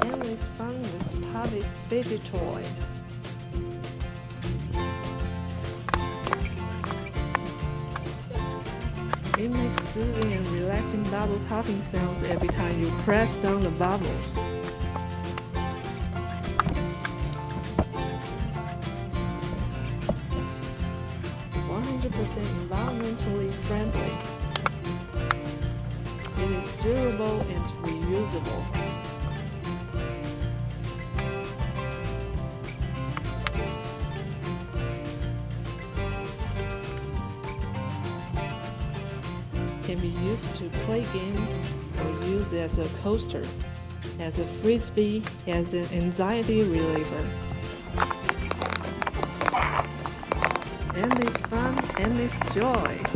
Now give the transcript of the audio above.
endless fun with Pop Bubble Fidget toys. It makes soothing and relaxing bubble popping sounds every time you press down the bubbles. 100% environmentally friendly. It is durable and reusable. Can be used to play games or used as a coaster, as a frisbee, as an anxiety reliever. Endless fun, endless joy.